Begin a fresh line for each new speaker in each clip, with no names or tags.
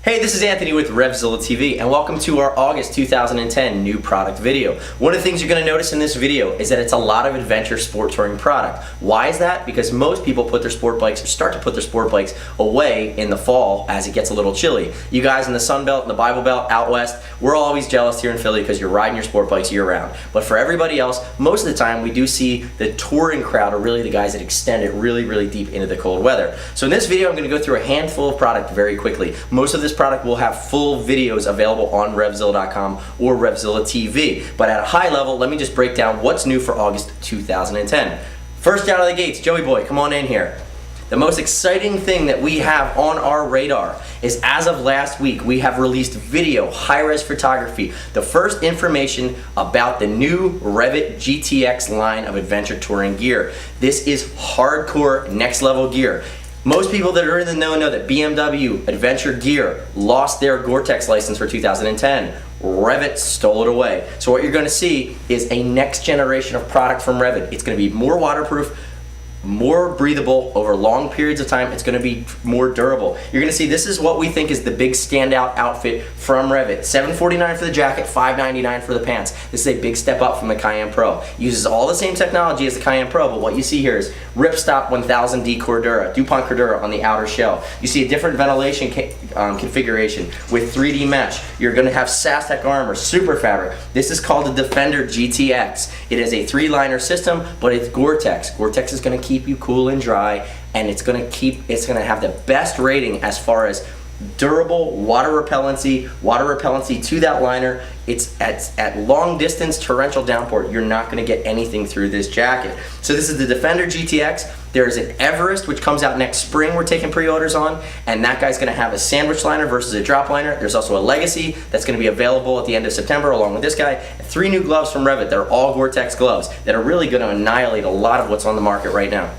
Hey, this is Anthony with RevZilla TV, and welcome to our August 2010 new product video. One of the things you're going to notice in this video is that it's a lot of adventure sport touring product. Why is that? Because most people put their sport bikes, or start to put their sport bikes away in the fall as it gets a little chilly. You guys in the Sun Belt and the Bible Belt out west, we're always jealous here in Philly because you're riding your sport bikes year round. But for everybody else, most of the time we do see the touring crowd are really the guys that extend it really deep into the cold weather. So in this video I'm going to go through a handful of product very quickly. Most of this product will have full videos available on RevZilla.com or RevZilla TV. But at a high level, let me just break down what's new for August 2010. First out of the gates, Joey boy, come on in here. The most exciting thing that we have on our radar is, as of last week, we have released video, high-res photography, the first information about the new REV'IT GTX line of adventure touring gear. This is hardcore next-level gear. Most people that are in the know that BMW Adventure Gear lost their GORE-TEX license for 2010. REV'IT stole it away. So what you're going to see is a next generation of product from REV'IT. It's going to be more waterproof, more breathable over long periods of time. It's going to be more durable. You're going to see this is what we think is the big standout outfit from REV'IT. $749 for the jacket, $599 for the pants. This is a big step up from the Cayenne Pro. It uses all the same technology as the Cayenne Pro, but what you see here is Ripstop 1000D Cordura, DuPont Cordura on the outer shell. You see a different ventilation configuration with 3D mesh. You're going to have SASTEC armor, super fabric. This is called the Defender GTX. It is a 3-liner system, but it's GORE-TEX. GORE-TEX is going to keep you cool and dry, and it's going to have the best rating as far as durable water repellency to that liner. It's at long distance torrential downpour. You're not going to get anything through this jacket. So this is the Defender GTX. There's an Everest which comes out next spring we're taking pre-orders on, and that guy's going to have a sandwich liner versus a drop liner. There's also a Legacy that's going to be available at the end of September along with this guy. 3 new gloves from REV'IT. They're all GORE-TEX gloves that are really going to annihilate a lot of what's on the market right now.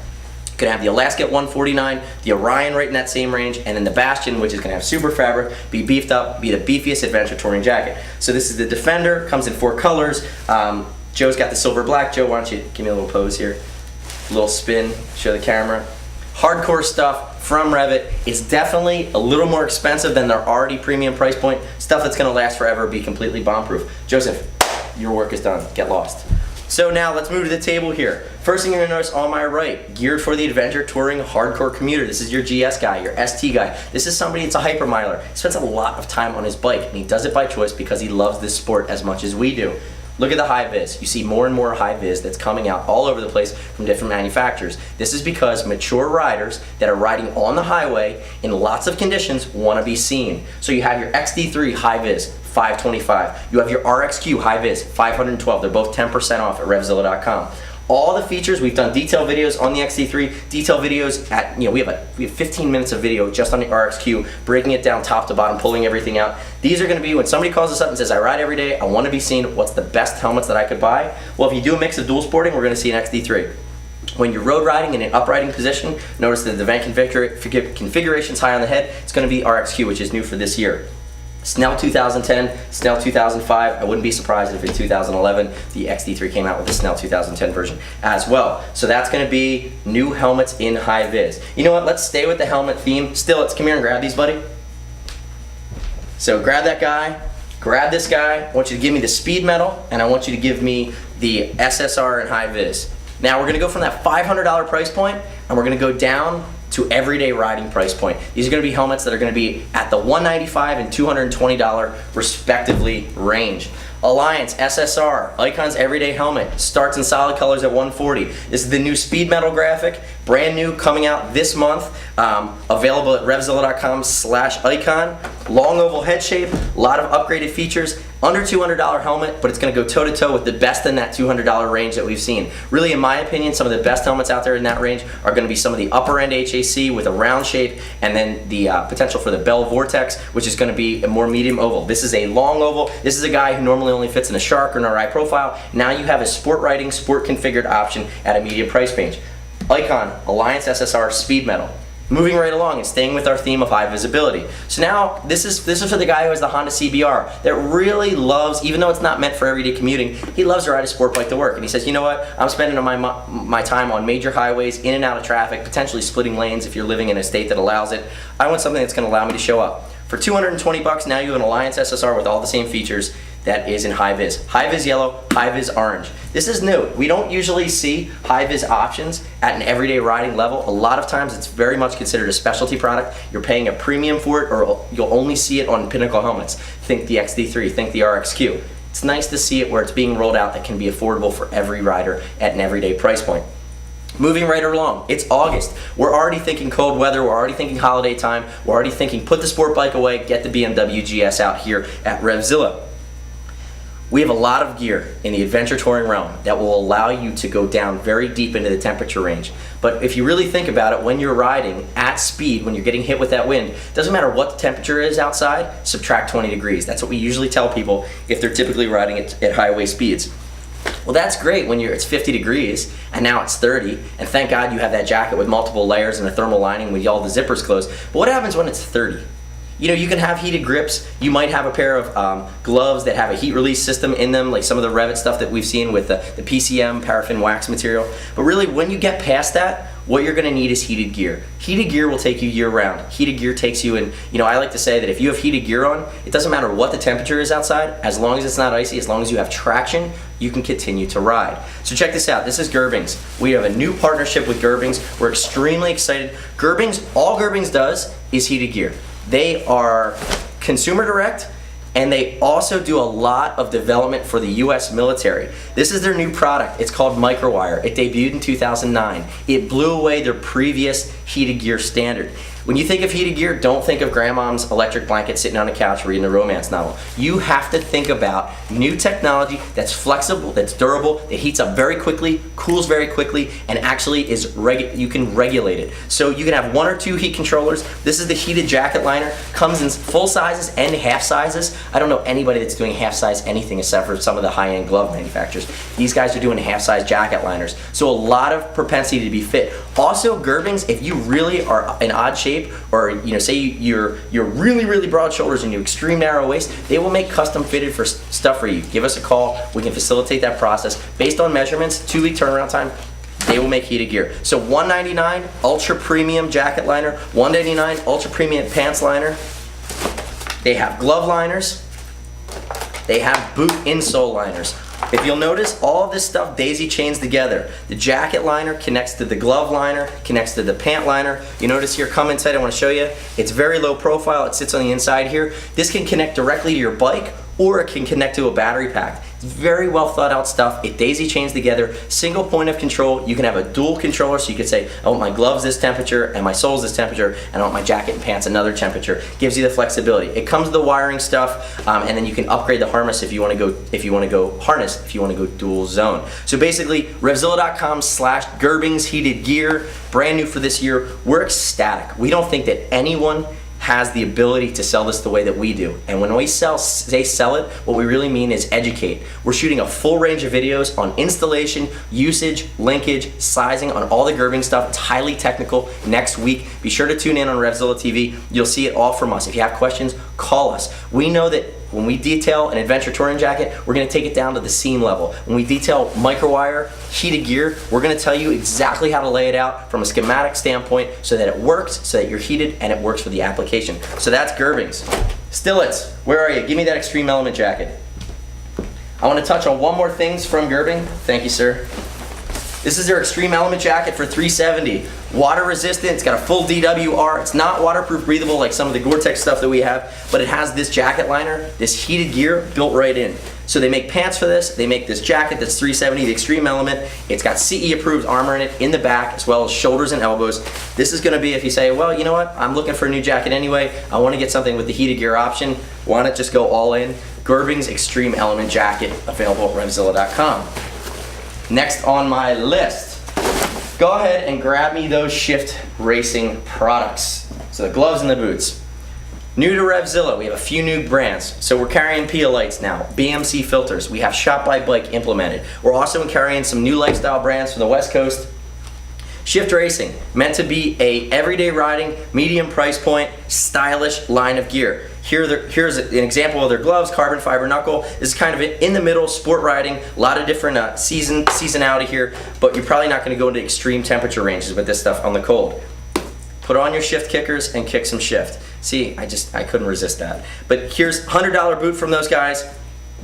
Gonna have the Alaska at 149, the Orion right in that same range, and then the Bastion, which is gonna have super fabric, be beefed up, be the beefiest adventure touring jacket. So this is the Defender, comes in 4 colors. Joe's got the silver black. Joe, why don't you give me a little pose here? A little spin, show the camera. Hardcore stuff from REV'IT. It's definitely a little more expensive than their already premium price point. Stuff that's gonna last forever, be completely bomb-proof. Joseph, your work is done. Get lost. So now let's move to the table here. First thing you're gonna notice on my right, geared for the adventure touring hardcore commuter. This is your GS guy, your ST guy. This is somebody that's a hypermiler. He spends a lot of time on his bike, and he does it by choice because he loves this sport as much as we do. Look at the Hi-Viz. You see more and more Hi-Viz that's coming out all over the place from different manufacturers. This is because mature riders that are riding on the highway in lots of conditions want to be seen. So you have your XD3 Hi-Viz, $525. You have your RXQ Hi-Viz, $512. They're both 10% off at RevZilla.com. All the features, we've done detailed videos on the XD3, detailed videos at, we have 15 minutes of video just on the RXQ, breaking it down top to bottom, pulling everything out. These are going to be, when somebody calls us up and says, I ride every day, I want to be seen, what's the best helmets that I could buy? Well, if you do a mix of dual sporting, we're going to see an XD3. When you're road riding in an uprighting position, notice that the vent configuration's high on the head. It's going to be RXQ, which is new for this year. Snell 2010, Snell 2005. I wouldn't be surprised if in 2011 the XD3 came out with the Snell 2010 version as well. So that's going to be new helmets in Hi-Viz. You know what? Let's stay with the helmet theme. Let's come here and grab these, buddy. So grab that guy, grab this guy. I want you to give me the Speedmetal, and I want you to give me the SSR and Hi-Viz. Now we're going to go from that $500 price point, and we're going to go down to everyday riding price point. These are going to be helmets that are going to be at the $195 and $220 respectively range. Alliance SSR, Icon's everyday helmet, starts in solid colors at $140. This is the new Speedmetal graphic, brand new, coming out this month, available at RevZilla.com/Icon. Long oval head shape, a lot of upgraded features, under $200 helmet, but it's going to go toe-to-toe with the best in that $200 range that we've seen. Really, in my opinion, some of the best helmets out there in that range are going to be some of the upper-end HAC with a round shape, and then the potential for the Bell Vortex, which is going to be a more medium oval. This is a long oval. This is a guy who normally only fits in a Shark or an Arai profile. Now you have a sport riding, sport configured option at a medium price range. Icon, Alliance SSR, Speedmetal. Moving right along and staying with our theme of high visibility. So now this is for the guy who has the Honda CBR that really loves, even though it's not meant for everyday commuting, he loves to ride a sport bike to work. And he says, you know what, I'm spending my time on major highways, in and out of traffic, potentially splitting lanes if you're living in a state that allows it. I want something that's going to allow me to show up. For 220 bucks, now you have an Alliance SSR with all the same features that is in Hi-Viz. Hi-Viz yellow, Hi-Viz orange. This is new. We don't usually see Hi-Viz options at an everyday riding level. A lot of times it's very much considered a specialty product. You're paying a premium for it, or you'll only see it on pinnacle helmets. Think the XD3, think the RXQ. It's nice to see it where it's being rolled out that can be affordable for every rider at an everyday price point. Moving right along, it's August. We're already thinking cold weather, we're already thinking holiday time, we're already thinking put the sport bike away, get the BMW GS out here at RevZilla. We have a lot of gear in the adventure touring realm that will allow you to go down very deep into the temperature range. But if you really think about it, when you're riding at speed, when you're getting hit with that wind, it doesn't matter what the temperature is outside, subtract 20 degrees. That's what we usually tell people if they're typically riding at highway speeds. Well, that's great when it's 50 degrees and now it's 30, and thank God you have that jacket with multiple layers and a thermal lining with all the zippers closed. But what happens when it's 30? You know, you can have heated grips. You might have a pair of gloves that have a heat release system in them, like some of the REV'IT stuff that we've seen with the PCM, paraffin wax material. But really, when you get past that, what you're gonna need is heated gear. Heated gear will take you year round. Heated gear takes you in, you know, I like to say that if you have heated gear on, it doesn't matter what the temperature is outside, as long as it's not icy, as long as you have traction, you can continue to ride. So check this out, this is Gerbing's. We have a new partnership with Gerbing's. We're extremely excited. Gerbing's, all Gerbing's does is heated gear. They are consumer direct, and they also do a lot of development for the US military. This is their new product. It's called Microwire. It debuted in 2009. It blew away their previous heated gear standard. When you think of heated gear, don't think of grandmom's electric blanket sitting on a couch reading a romance novel. You have to think about new technology that's flexible, that's durable, that heats up very quickly, cools very quickly, and actually you can regulate it. So you can have one or two heat controllers. This is the heated jacket liner. Comes in full sizes and half sizes. I don't know anybody that's doing half size anything except for some of the high-end glove manufacturers. These guys are doing half size jacket liners. So a lot of propensity to be fit. Also, Gerbing's, if you really are in odd shape, or you know, say you're really broad shoulders and you extreme narrow waist, they will make custom fitted for stuff for you. Give us a call, we can facilitate that process based on measurements, 2-week turnaround time. They will make heated gear. So $199 ultra premium jacket liner, $189 ultra premium pants liner. They have glove liners, they have boot insole liners. If you'll notice, all of this stuff daisy chains together. The jacket liner connects to the glove liner, connects to the pant liner. You notice here, come inside, I want to show you. It's very low profile, it sits on the inside here. This can connect directly to your bike, or it can connect to a battery pack. It's very well thought out stuff. It daisy chains together, single point of control. You can have a dual controller, so you could say, I want my gloves this temperature and my soles this temperature, and I want my jacket and pants another temperature. Gives you the flexibility. It comes with the wiring stuff, and then you can upgrade the harness if you want to go dual zone. So basically, RevZilla.com/Gerbing's heated gear, brand new for this year. We're ecstatic. We don't think that anyone has the ability to sell this the way that we do. And when we say sell it, what we really mean is educate. We're shooting a full range of videos on installation, usage, linkage, sizing, on all the Gerbing stuff. It's highly technical. Next week, be sure to tune in on RevZilla TV. You'll see it all from us. If you have questions, call us. We know that when we detail an adventure touring jacket, we're going to take it down to the seam level. When we detail Microwire, heated gear, we're going to tell you exactly how to lay it out from a schematic standpoint so that it works, so that you're heated, and it works for the application. So that's Gerbing's. Stillitz, where are you? Give me that Extreme Element jacket. I want to touch on one more thing from Gerbing. Thank you, sir. This is their Extreme Element jacket for $370. Water resistant, it's got a full DWR. It's not waterproof breathable like some of the GORE-TEX stuff that we have, but it has this jacket liner, this heated gear built right in. So they make pants for this, they make this jacket that's $370, the Extreme Element. It's got CE approved armor in it, in the back, as well as shoulders and elbows. This is gonna be, if you say, well, you know what, I'm looking for a new jacket anyway, I wanna get something with the heated gear option, why not just go all in? Gerbing's Extreme Element jacket, available at RevZilla.com. Next on my list, go ahead and grab me those Shift Racing products. So the gloves and the boots. New to RevZilla, we have a few new brands. So we're carrying Piaa Lights now, BMC filters. We have Shop by Bike implemented. We're also carrying some new lifestyle brands from the West Coast. Shift Racing, meant to be a everyday riding, medium price point, stylish line of gear. Here's an example of their gloves, carbon fiber knuckle. This is kind of in the middle, sport riding, a lot of different seasonality here, but you're probably not going to go into extreme temperature ranges with this stuff on the cold. put on your shift kickers and kick some shift. See, I couldn't resist that. But here's $100 boot from those guys.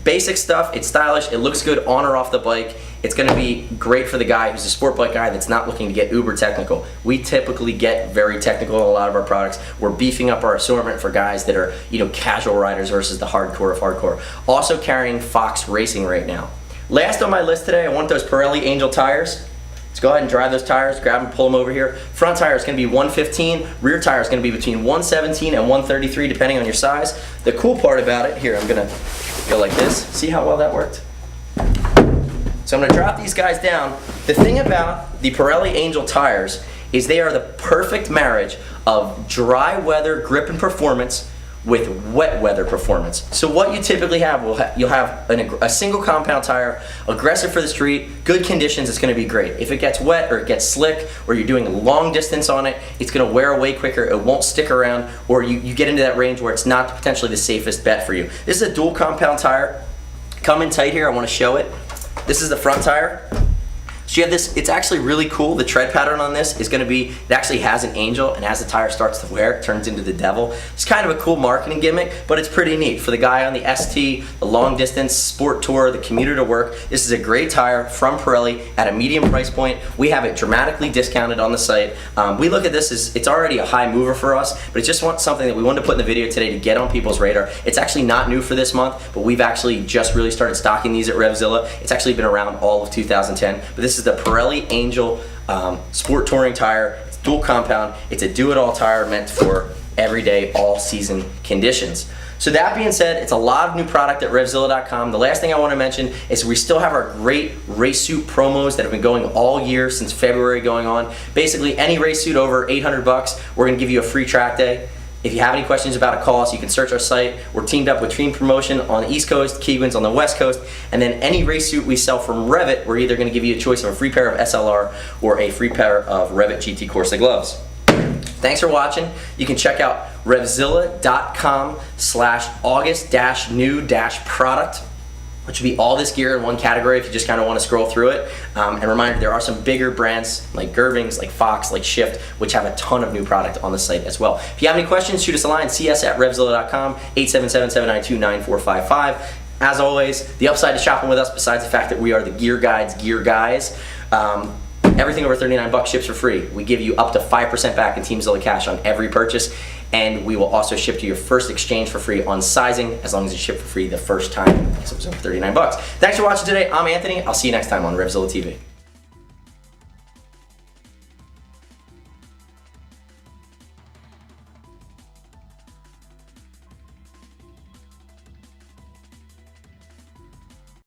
Basic stuff, it's stylish, it looks good on or off the bike. It's gonna be great for the guy who's a sport bike guy that's not looking to get uber technical. We typically get very technical in a lot of our products. We're beefing up our assortment for guys that are, casual riders versus the hardcore of hardcore. Also carrying Fox Racing right now. Last on my list today, I want those Pirelli Angel tires. Let's go ahead and drive those tires, grab them, pull them over here. Front tire is going to be 115, rear tire is going to be between 117 and 133 depending on your size. The cool part about it, here I'm going to go like this. See how well that worked? So I'm going to drop these guys down. The thing about the Pirelli Angel tires is they are the perfect marriage of dry weather grip and performance with wet weather performance. So what you typically have, you'll have a single compound tire, aggressive for the street, good conditions, it's gonna be great. If it gets wet or it gets slick or you're doing a long distance on it, it's gonna wear away quicker, it won't stick around, or you get into that range where it's not potentially the safest bet for you. This is a dual compound tire. Come in tight here, I wanna show it. This is the front tire. So you have this, it's actually really cool. The tread pattern on this is going to be, it actually has an angel, and as the tire starts to wear, it turns into the devil. It's kind of a cool marketing gimmick, but it's pretty neat. For the guy on the ST, the long distance, sport tour, the commuter to work, this is a great tire from Pirelli at a medium price point. We have it dramatically discounted on the site. We look at this as, it's already a high mover for us, but it's just something that we wanted to put in the video today to get on people's radar. It's actually not new for this month, but we've actually just really started stocking these at RevZilla. It's actually been around all of 2010, but this is the Pirelli Angel sport touring tire. It's dual compound. It's a do-it-all tire meant for everyday, all-season conditions. So that being said, it's a lot of new product at RevZilla.com. The last thing I want to mention is we still have our great race suit promos that have been going all year since February going on. Basically, any race suit over 800 bucks, we're going to give you a free track day. If you have any questions about a cost, you can search our site. We're teamed up with Team Promotion on the East Coast, Keegwins on the West Coast, and then any race suit we sell from REV'IT, we're either going to give you a choice of a free pair of SLR or a free pair of REV'IT GT Corsa gloves. Thanks for watching. You can check out RevZilla.com/August-new-product, which would be all this gear in one category if you just kind of want to scroll through it. And reminder, there are some bigger brands like Gerbings, like Fox, like Shift, which have a ton of new product on the site as well. If you have any questions, shoot us a line, see us at RevZilla.com, 877-792-9455. As always, the upside to shopping with us, besides the fact that we are the gear guides, gear guys, everything over 39 bucks ships for free. We give you up to 5% back in TeamZilla cash on every purchase, and we will also ship to your first exchange for free on sizing, as long as you ship for free the first time. So it was over 39 bucks. Thanks for watching today. I'm Anthony. I'll see you next time on RevZilla TV.